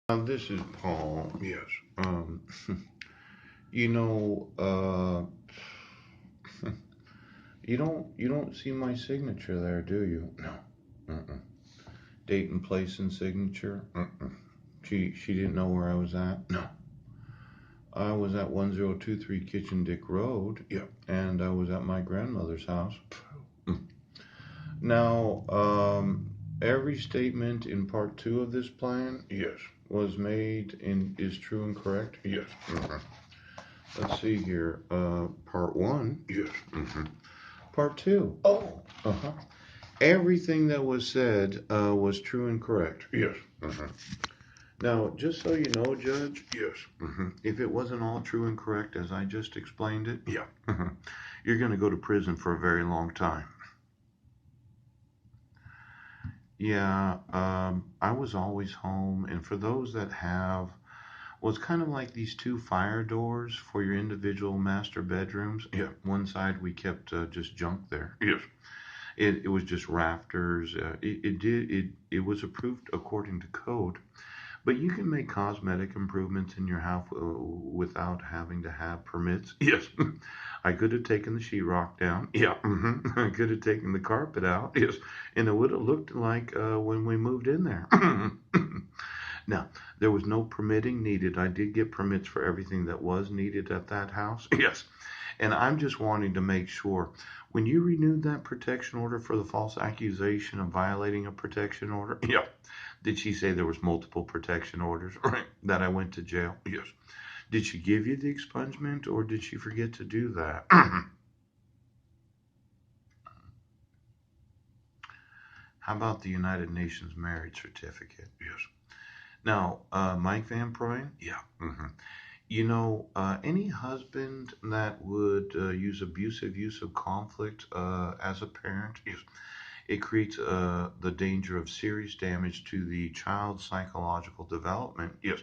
This is Paul. Yes. Um, you know, you don't see my signature there, do you? No. Uh-uh. Date and place and signature. Uh-uh. She didn't know where I was at. No. I was at 1023 Kitchen Dick Road. Yep. And I was at my grandmother's house. Mm. Now, every statement in part two of this plan, yes, was made and is true and correct. Yes. Mhm. Let's see here. Part one. Yes. Part two. Oh. Uh huh. Everything that was said was true and correct. Yes. Now, just so you know, Judge. Yes. If it wasn't all true and correct as I just explained it, yeah. You're going to go to prison for a very long time. Yeah. I was always home, and for those that have, well, it's kind of like these two fire doors for your individual master bedrooms. Yeah. One side we kept just junk there. Yes. It was just rafters. It was approved according to code, but you can make cosmetic improvements in your house without having to have permits. Yes. I could have taken the sheetrock down. Yeah. I could have taken the carpet out. Yes. And it would have looked like when we moved in there. Now, there was no permitting needed. I did get permits for everything that was needed at that house. Yes. And I'm just wanting to make sure when you renewed that protection order for the false accusation of violating a protection order, yeah. Did she say there was multiple protection orders, right? That I went to jail? Yes. Did she give you the expungement or did she forget to do that? How about the United Nations marriage certificate? Yes. Now, Mike Van Proyen? Yeah. Any husband that would use abusive use of conflict as a parent, yes, it creates the danger of serious damage to the child's psychological development. Yes.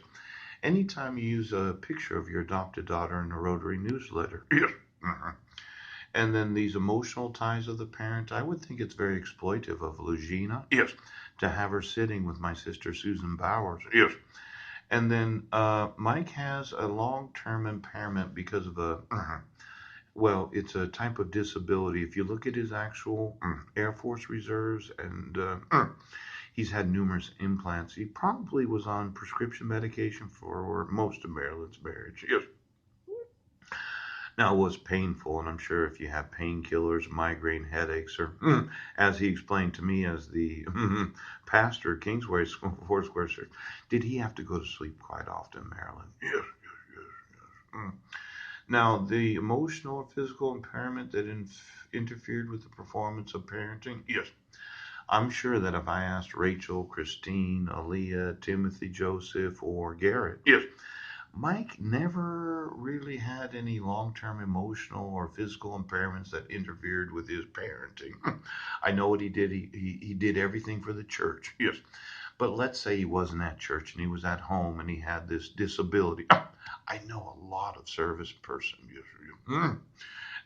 Anytime you use a picture of your adopted daughter in a Rotary newsletter. Yes. Mhm. And then these emotional ties of the parent, I would think it's very exploitive of Lugina. Yes. To have her sitting with my sister Susan Bowers. Yes. And then Mike has a long-term impairment because of well, it's a type of disability. If you look at his actual Air Force reserves, and he's had numerous implants, he probably was on prescription medication for most of Marilyn's marriage. Yes. Now, it was painful, and I'm sure if you have painkillers, migraine headaches, or as he explained to me as the pastor, Kingsway Foursquare Church, did he have to go to sleep quite often, Marilyn? Yes, yes, yes, yes. Now, the emotional or physical impairment that interfered with the performance of parenting, yes. I'm sure that if I asked Rachel, Christine, Aaliyah, Timothy, Joseph, or Garrett, yes, Mike never really had any long term emotional or physical impairments that interfered with his parenting. I know what he did. He did everything for the church. Yes. But let's say he wasn't at church and he was at home and he had this disability. I know a lot of service person. Yes. Mm.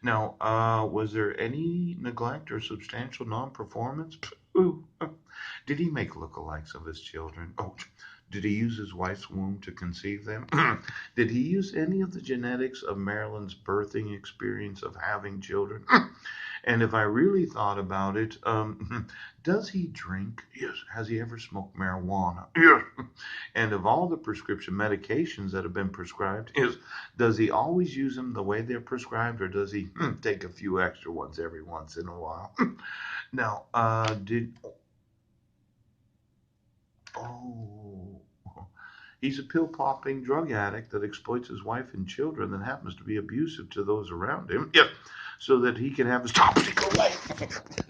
Now, was there any neglect or substantial non performance? Ooh. Did he make lookalikes of his children? Oh, did he use his wife's womb to conceive them? Did he use any of the genetics of Marilyn's birthing experience of having children? And if I really thought about it, does he drink? Yes. Has he ever smoked marijuana? Yes. And of all the prescription medications that have been prescribed, yes, does he always use them the way they're prescribed, or does he take a few extra ones every once in a while? Now, did oh, he's a pill popping drug addict that exploits his wife and children and happens to be abusive to those around him. Yep. So that he can have his toxic life.